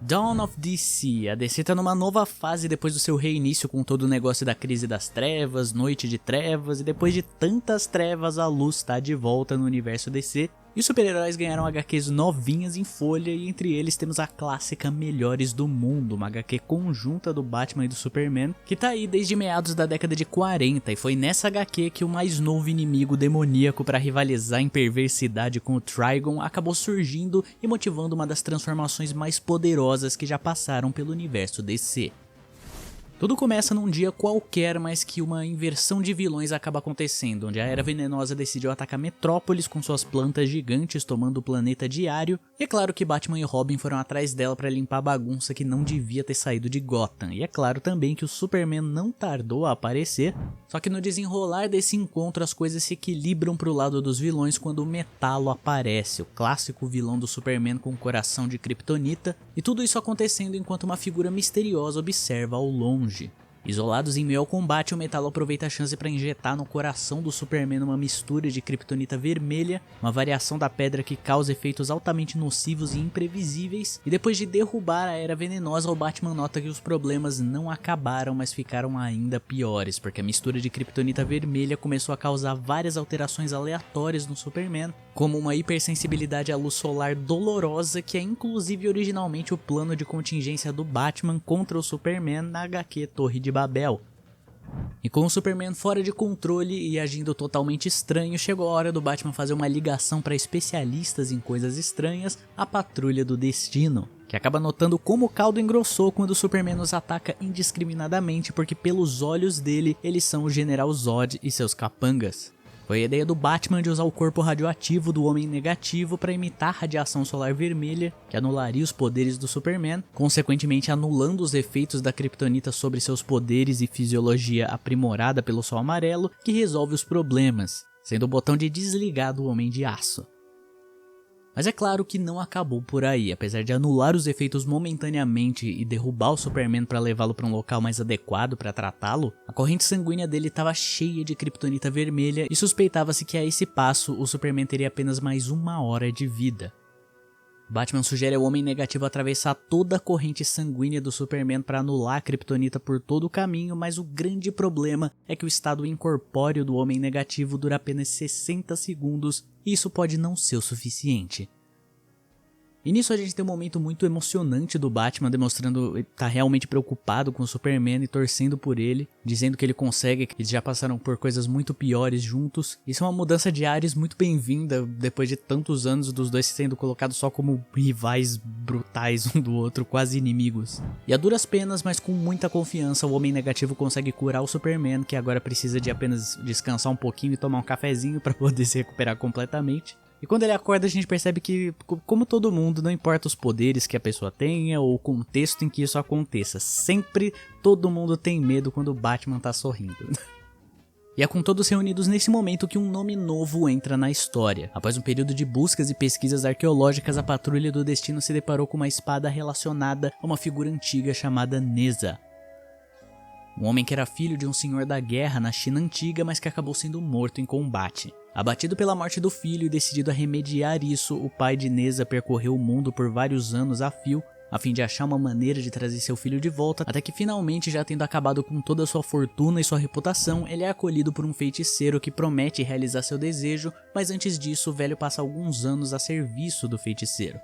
Dawn of DC. A DC tá numa nova fase depois do seu reinício com todo o negócio da crise das trevas, noite de trevas, e depois de tantas trevas a luz tá de volta no universo DC. E os super-heróis ganharam HQs novinhas em folha, e entre eles temos a clássica Melhores do Mundo, uma HQ conjunta do Batman e do Superman, que tá aí desde meados da década de 40, e foi nessa HQ que o mais novo inimigo demoníaco para rivalizar em perversidade com o Trigon acabou surgindo e motivando uma das transformações mais poderosas que já passaram pelo universo DC. Tudo começa num dia qualquer, mas que uma inversão de vilões acaba acontecendo, onde a Era Venenosa decidiu atacar Metrópolis com suas plantas gigantes tomando o planeta diário, e é claro que Batman e Robin foram atrás dela para limpar a bagunça que não devia ter saído de Gotham, e é claro também que o Superman não tardou a aparecer, só que no desenrolar desse encontro as coisas se equilibram pro lado dos vilões quando o Metalo aparece, o clássico vilão do Superman com coração de kryptonita, e tudo isso acontecendo enquanto uma figura misteriosa observa ao longe. Isolados em meio ao combate, o Metalo aproveita a chance para injetar no coração do Superman uma mistura de kryptonita vermelha, uma variação da pedra que causa efeitos altamente nocivos e imprevisíveis, e depois de derrubar a Era Venenosa, o Batman nota que os problemas não acabaram, mas ficaram ainda piores, porque a mistura de kryptonita vermelha começou a causar várias alterações aleatórias no Superman, como uma hipersensibilidade à luz solar dolorosa, que é inclusive originalmente o plano de contingência do Batman contra o Superman na HQ Torre de Babel. E com o Superman fora de controle e agindo totalmente estranho, chegou a hora do Batman fazer uma ligação para especialistas em coisas estranhas, a Patrulha do Destino, que acaba notando como o caldo engrossou quando o Superman os ataca indiscriminadamente, porque pelos olhos dele eles são o General Zod e seus capangas. Foi a ideia do Batman de usar o corpo radioativo do Homem Negativo para imitar a radiação solar vermelha, que anularia os poderes do Superman, consequentemente anulando os efeitos da kryptonita sobre seus poderes e fisiologia aprimorada pelo Sol Amarelo, que resolve os problemas, sendo o botão de desligar do Homem de Aço. Mas é claro que não acabou por aí, apesar de anular os efeitos momentaneamente e derrubar o Superman para levá-lo para um local mais adequado para tratá-lo, a corrente sanguínea dele estava cheia de kryptonita vermelha e suspeitava-se que a esse passo o Superman teria apenas mais 1 hora de vida. Batman sugere ao Homem Negativo atravessar toda a corrente sanguínea do Superman para anular a kryptonita por todo o caminho, mas o grande problema é que o estado incorpóreo do Homem Negativo dura apenas 60 segundos e isso pode não ser o suficiente. E nisso a gente tem um momento muito emocionante do Batman demonstrando estar realmente preocupado com o Superman e torcendo por ele, dizendo que ele consegue, que eles já passaram por coisas muito piores juntos. Isso é uma mudança de ares muito bem-vinda depois de tantos anos dos dois sendo colocados só como rivais brutais um do outro, quase inimigos. E a duras penas, mas com muita confiança, o Homem Negativo consegue curar o Superman, que agora precisa de apenas descansar um pouquinho e tomar um cafezinho para poder se recuperar completamente. E quando ele acorda a gente percebe que, como todo mundo, não importa os poderes que a pessoa tenha ou o contexto em que isso aconteça, sempre todo mundo tem medo quando o Batman tá sorrindo. E é com todos reunidos nesse momento que um nome novo entra na história. Após um período de buscas e pesquisas arqueológicas, a Patrulha do Destino se deparou com uma espada relacionada a uma figura antiga chamada Neza. Um homem que era filho de um senhor da guerra na China antiga, mas que acabou sendo morto em combate. Abatido pela morte do filho e decidido a remediar isso, o pai de Neza percorreu o mundo por vários anos a fio, a fim de achar uma maneira de trazer seu filho de volta, até que finalmente, já tendo acabado com toda a sua fortuna e sua reputação, ele é acolhido por um feiticeiro que promete realizar seu desejo, mas antes disso o velho passa alguns anos a serviço do feiticeiro.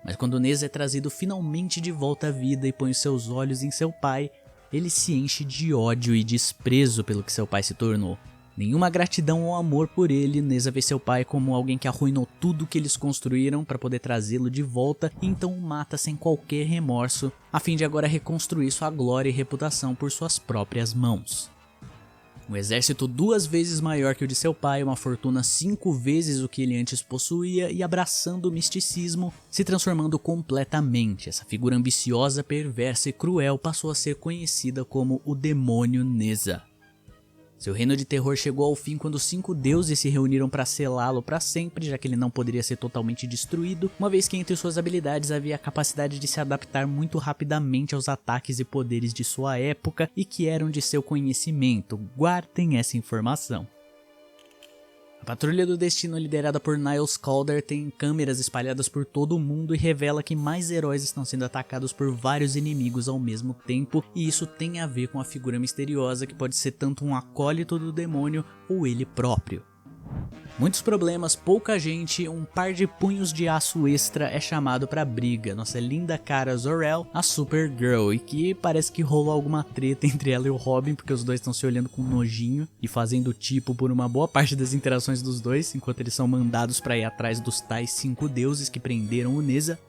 Mas quando Neza é trazido finalmente de volta à vida e põe os seus olhos em seu pai, ele se enche de ódio e desprezo pelo que seu pai se tornou. Nenhuma gratidão ou amor por ele, Neza vê seu pai como alguém que arruinou tudo que eles construíram para poder trazê-lo de volta e então o mata sem qualquer remorso, a fim de agora reconstruir sua glória e reputação por suas próprias mãos. Um exército 2 vezes maior que o de seu pai, uma fortuna 5 vezes o que ele antes possuía e abraçando o misticismo, se transformando completamente. Essa figura ambiciosa, perversa e cruel passou a ser conhecida como o Demônio Neza. Seu reino de terror chegou ao fim quando 5 deuses se reuniram para selá-lo para sempre, já que ele não poderia ser totalmente destruído, uma vez que entre suas habilidades havia a capacidade de se adaptar muito rapidamente aos ataques e poderes de sua época e que eram de seu conhecimento. Guardem essa informação. A Patrulha do Destino, liderada por Niles Caulder, tem câmeras espalhadas por todo o mundo e revela que mais heróis estão sendo atacados por vários inimigos ao mesmo tempo, e isso tem a ver com a figura misteriosa que pode ser tanto um acólito do demônio ou ele próprio. Muitos problemas, pouca gente, um par de punhos de aço extra é chamado pra briga. Nossa linda cara Zor-El, a Supergirl, e que parece que rolou alguma treta entre ela e o Robin, porque os dois estão se olhando com nojinho e fazendo tipo por uma boa parte das interações dos dois, enquanto eles são mandados pra ir atrás dos tais 5 deuses que prenderam o Neza.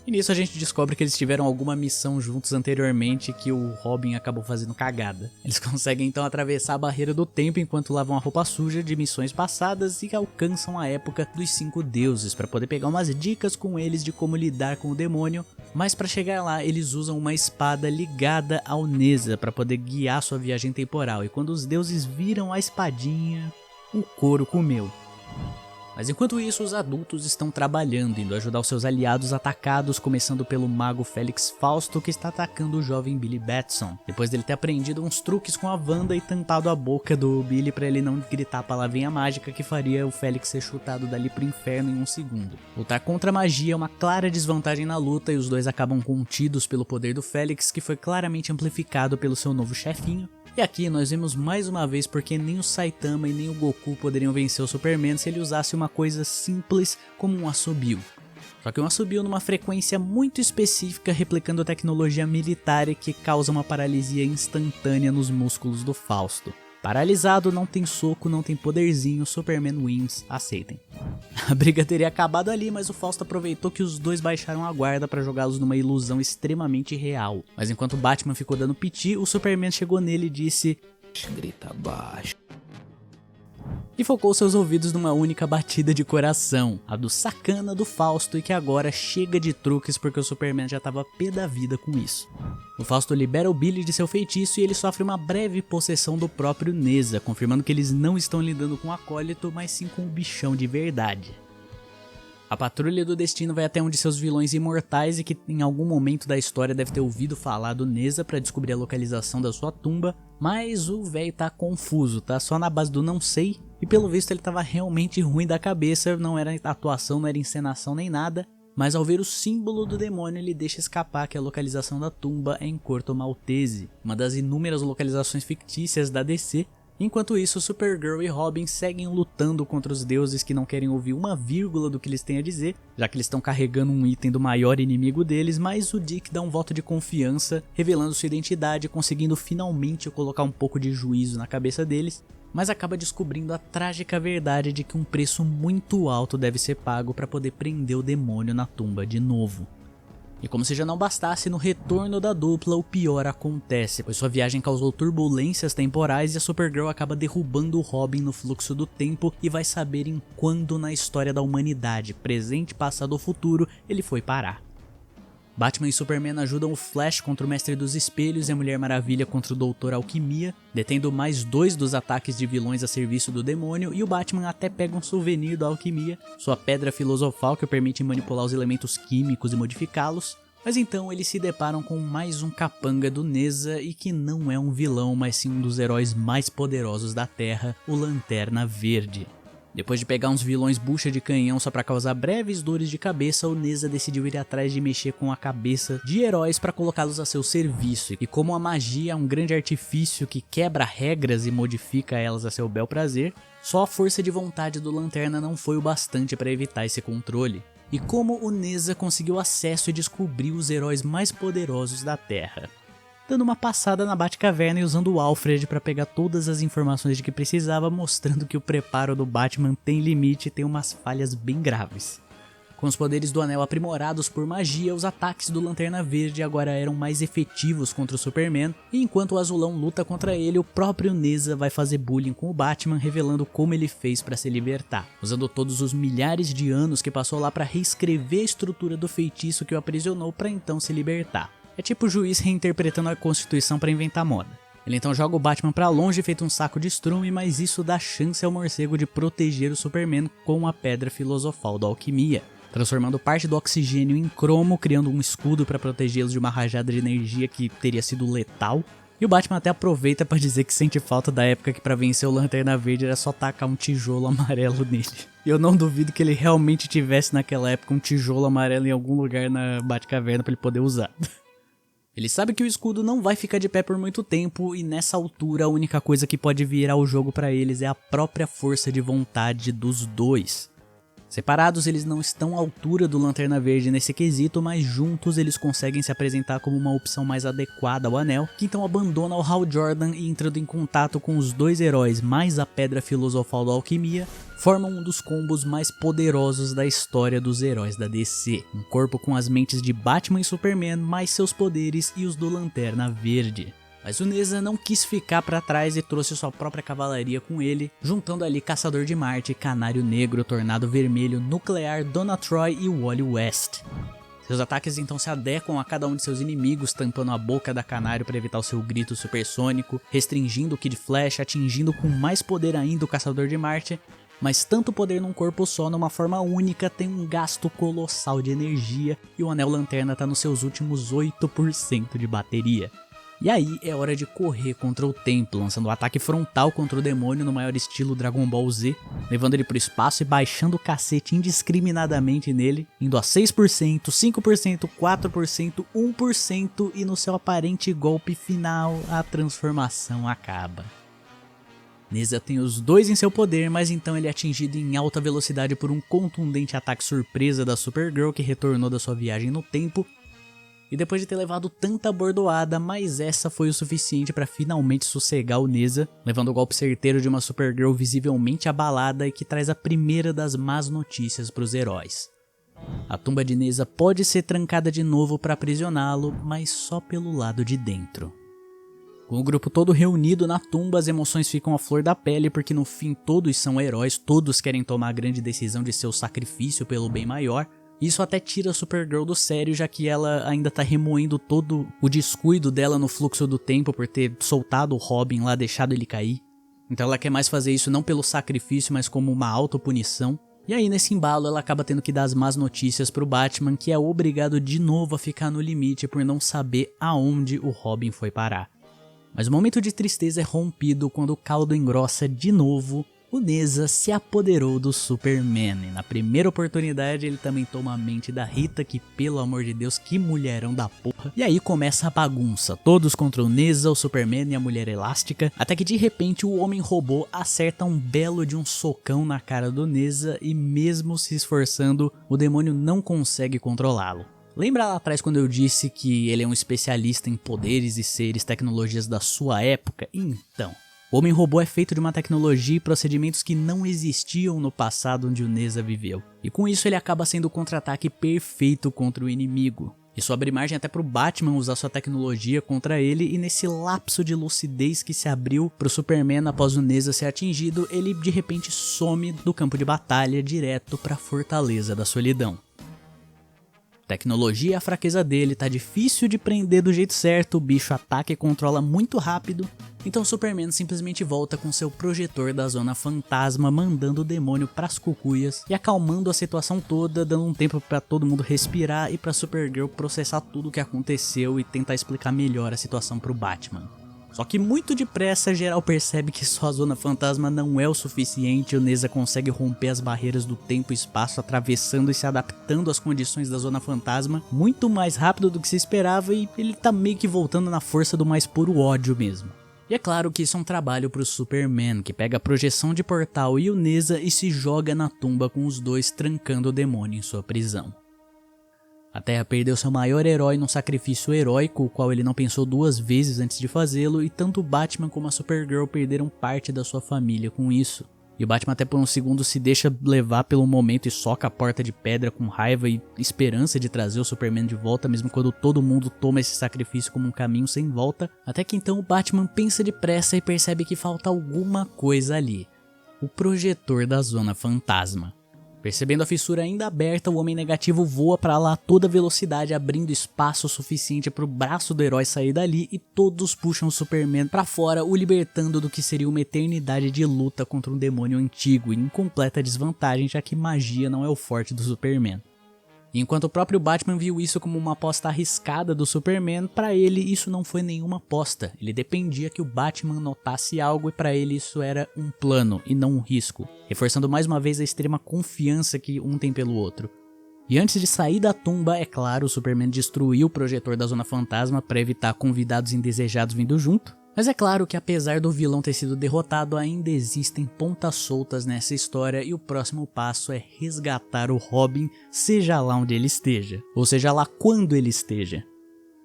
E nisso a gente descobre que eles tiveram alguma missão juntos anteriormente que o Robin acabou fazendo cagada. Eles conseguem então atravessar a barreira do tempo enquanto lavam a roupa suja de missões passadas e alcançam a época dos 5 deuses para poder pegar umas dicas com eles de como lidar com o demônio, mas para chegar lá eles usam uma espada ligada ao Neza para poder guiar sua viagem temporal, e quando os deuses viram a espadinha, o couro comeu. Mas enquanto isso, os adultos estão trabalhando, indo ajudar os seus aliados atacados, começando pelo mago Félix Fausto, que está atacando o jovem Billy Batson, depois dele ter aprendido uns truques com a Wanda e tampado a boca do Billy para ele não gritar a palavrinha mágica que faria o Félix ser chutado dali pro inferno em um segundo. Lutar contra a magia é uma clara desvantagem na luta e os dois acabam contidos pelo poder do Félix, que foi claramente amplificado pelo seu novo chefinho. E aqui nós vemos mais uma vez porque nem o Saitama e nem o Goku poderiam vencer o Superman se ele usasse uma coisa simples como um assobio. Só que um assobio numa frequência muito específica, replicando a tecnologia militar que causa uma paralisia instantânea nos músculos do Fausto. Paralisado, não tem soco, não tem poderzinho, Superman wins, aceitem. A briga teria acabado ali, mas o Fausto aproveitou que os dois baixaram a guarda para jogá-los numa ilusão extremamente real. Mas enquanto o Batman ficou dando piti, o Superman chegou nele e disse: "Grita baixo." E focou seus ouvidos numa única batida de coração, a do sacana do Fausto, e que agora chega de truques porque o Superman já tava pé da vida com isso. O Fausto libera o Billy de seu feitiço e ele sofre uma breve possessão do próprio Neza, confirmando que eles não estão lidando com o acólito, mas sim com o bichão de verdade. A Patrulha do Destino vai até um de seus vilões imortais e que em algum momento da história deve ter ouvido falar do Neza para descobrir a localização da sua tumba, mas o velho tá confuso, tá só na base do não sei, e pelo visto ele tava realmente ruim da cabeça, não era atuação, não era encenação nem nada, mas ao ver o símbolo do demônio ele deixa escapar que a localização da tumba é em Corto Maltese, uma das inúmeras localizações fictícias da DC. Enquanto isso, Supergirl e Robin seguem lutando contra os deuses que não querem ouvir uma vírgula do que eles têm a dizer, já que eles estão carregando um item do maior inimigo deles, mas o Dick dá um voto de confiança, revelando sua identidade, conseguindo finalmente colocar um pouco de juízo na cabeça deles, mas acaba descobrindo a trágica verdade de que um preço muito alto deve ser pago para poder prender o demônio na tumba de novo. E como se já não bastasse, no retorno da dupla o pior acontece, pois sua viagem causou turbulências temporais e a Supergirl acaba derrubando o Robin no fluxo do tempo e vai saber em quando na história da humanidade, presente, passado ou futuro, ele foi parar. Batman e Superman ajudam o Flash contra o Mestre dos Espelhos e a Mulher Maravilha contra o Doutor Alquimia, detendo mais 2 dos ataques de vilões a serviço do demônio, e o Batman até pega um souvenir do Alquimia, sua pedra filosofal que permite manipular os elementos químicos e modificá-los, mas então eles se deparam com mais um capanga do Neza e que não é um vilão, mas sim um dos heróis mais poderosos da Terra, o Lanterna Verde. Depois de pegar uns vilões bucha de canhão só pra causar breves dores de cabeça, o Neza decidiu ir atrás de mexer com a cabeça de heróis pra colocá-los a seu serviço. E como a magia é um grande artifício que quebra regras e modifica elas a seu bel prazer, só a força de vontade do Lanterna não foi o bastante pra evitar esse controle. E como o Neza conseguiu acesso e descobriu os heróis mais poderosos da Terra. Dando uma passada na Batcaverna e usando o Alfred para pegar todas as informações de que precisava, mostrando que o preparo do Batman tem limite e tem umas falhas bem graves. Com os poderes do Anel aprimorados por magia, os ataques do Lanterna Verde agora eram mais efetivos contra o Superman, e enquanto o Azulão luta contra ele, o próprio Neza vai fazer bullying com o Batman, revelando como ele fez para se libertar, usando todos os milhares de anos que passou lá para reescrever a estrutura do feitiço que o aprisionou para então se libertar. É tipo o juiz reinterpretando a Constituição para inventar moda. Ele então joga o Batman pra longe feito um saco de estrume, mas isso dá chance ao morcego de proteger o Superman com a pedra filosofal da alquimia, transformando parte do oxigênio em cromo, criando um escudo para protegê-los de uma rajada de energia que teria sido letal. E o Batman até aproveita pra dizer que sente falta da época que pra vencer o Lanterna Verde era só tacar um tijolo amarelo nele. E eu não duvido que ele realmente tivesse naquela época um tijolo amarelo em algum lugar na Batcaverna pra ele poder usar. Ele sabe que o escudo não vai ficar de pé por muito tempo e nessa altura a única coisa que pode virar o jogo pra eles é a própria força de vontade dos dois. Separados eles não estão à altura do Lanterna Verde nesse quesito, mas juntos eles conseguem se apresentar como uma opção mais adequada ao Anel, que então abandona o Hal Jordan e entrando em contato com os dois heróis mais a Pedra Filosofal da Alquimia, formam um dos combos mais poderosos da história dos heróis da DC. Um corpo com as mentes de Batman e Superman, mais seus poderes e os do Lanterna Verde. Mas o Neza não quis ficar pra trás e trouxe sua própria cavalaria com ele, juntando ali Caçador de Marte, Canário Negro, Tornado Vermelho, Nuclear, Donna Troy e Wally West. Seus ataques então se adequam a cada um de seus inimigos, tampando a boca da Canário para evitar o seu grito supersônico, restringindo o Kid Flash, atingindo com mais poder ainda o Caçador de Marte, mas tanto poder num corpo só, numa forma única, tem um gasto colossal de energia e o Anel Lanterna tá nos seus últimos 8% de bateria. E aí é hora de correr contra o tempo, lançando um ataque frontal contra o demônio no maior estilo Dragon Ball Z, levando ele pro espaço e baixando o cacete indiscriminadamente nele, indo a 6%, 5%, 4%, 1% e no seu aparente golpe final a transformação acaba. Neza tem os dois em seu poder, mas então ele é atingido em alta velocidade por um contundente ataque surpresa da Supergirl que retornou da sua viagem no tempo. E depois de ter levado tanta bordoada, mas essa foi o suficiente para finalmente sossegar o Neza, levando o golpe certeiro de uma Supergirl visivelmente abalada e que traz a primeira das más notícias para os heróis. A tumba de Neza pode ser trancada de novo para aprisioná-lo, mas só pelo lado de dentro. Com o grupo todo reunido na tumba, as emoções ficam à flor da pele porque no fim todos são heróis, todos querem tomar a grande decisão de seu sacrifício pelo bem maior. Isso até tira a Supergirl do sério, já que ela ainda tá remoendo todo o descuido dela no fluxo do tempo por ter soltado o Robin lá, deixado ele cair. Então ela quer mais fazer isso não pelo sacrifício, mas como uma autopunição. E aí nesse embalo ela acaba tendo que dar as más notícias pro Batman, que é obrigado de novo a ficar no limite por não saber aonde o Robin foi parar. Mas o momento de tristeza é rompido quando o caldo engrossa de novo. O Neza se apoderou do Superman e na primeira oportunidade ele também toma a mente da Rita, que pelo amor de Deus, que mulherão da porra. E aí começa a bagunça, todos contra o Neza, o Superman e a Mulher Elástica, até que de repente o Homem-Robô acerta um belo de um socão na cara do Neza e mesmo se esforçando, o demônio não consegue controlá-lo. Lembra lá atrás quando eu disse que ele é um especialista em poderes e seres, tecnologias da sua época? Então... o Homem-Robô é feito de uma tecnologia e procedimentos que não existiam no passado onde o Neza viveu. E com isso ele acaba sendo o contra-ataque perfeito contra o inimigo. Isso abre margem até pro Batman usar sua tecnologia contra ele e nesse lapso de lucidez que se abriu pro Superman após o Neza ser atingido, ele de repente some do campo de batalha direto pra Fortaleza da Solidão. Tecnologia é a fraqueza dele, tá difícil de prender do jeito certo, o bicho ataca e controla muito rápido, então Superman simplesmente volta com seu projetor da Zona Fantasma, mandando o demônio pras cucuias e acalmando a situação toda, dando um tempo pra todo mundo respirar e pra Supergirl processar tudo o que aconteceu e tentar explicar melhor a situação pro Batman. Só que muito depressa, geral percebe que só a Zona Fantasma não é o suficiente e o Neza consegue romper as barreiras do tempo e espaço, atravessando e se adaptando às condições da Zona Fantasma muito mais rápido do que se esperava e ele tá meio que voltando na força do mais puro ódio mesmo. E é claro que isso é um trabalho pro Superman, que pega a projeção de portal e o Neza e se joga na tumba com os dois trancando o demônio em sua prisão. A Terra perdeu seu maior herói num sacrifício heróico, o qual ele não pensou duas vezes antes de fazê-lo, e tanto o Batman como a Supergirl perderam parte da sua família com isso. E o Batman até por um segundo se deixa levar pelo momento e soca a porta de pedra com raiva e esperança de trazer o Superman de volta, mesmo quando todo mundo toma esse sacrifício como um caminho sem volta, até que então o Batman pensa depressa e percebe que falta alguma coisa ali. O projetor da Zona Fantasma. Percebendo a fissura ainda aberta, o Homem Negativo voa pra lá a toda velocidade, abrindo espaço suficiente pro braço do herói sair dali e todos puxam o Superman pra fora, o libertando do que seria uma eternidade de luta contra um demônio antigo, em completa desvantagem, já que magia não é o forte do Superman. Enquanto o próprio Batman viu isso como uma aposta arriscada do Superman, pra ele isso não foi nenhuma aposta. Ele dependia que o Batman notasse algo e pra ele isso era um plano e não um risco, reforçando mais uma vez a extrema confiança que um tem pelo outro. E antes de sair da tumba, é claro, o Superman destruiu o projetor da Zona Fantasma para evitar convidados indesejados vindo junto. Mas é claro que apesar do vilão ter sido derrotado, ainda existem pontas soltas nessa história e o próximo passo é resgatar o Robin, seja lá onde ele esteja, ou seja lá quando ele esteja.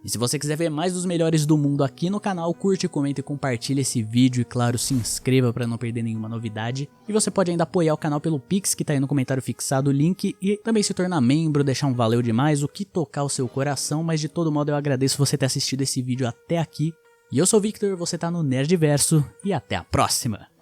E se você quiser ver mais dos melhores do mundo aqui no canal, curte, comenta e compartilha esse vídeo e claro, se inscreva para não perder nenhuma novidade. E você pode ainda apoiar o canal pelo Pix, que tá aí no comentário fixado o link, e também se tornar membro, deixar um valeu demais, o que tocar o seu coração, mas de todo modo eu agradeço você ter assistido esse vídeo até aqui. E eu sou o Victor, você tá no Nerdverso, e até a próxima!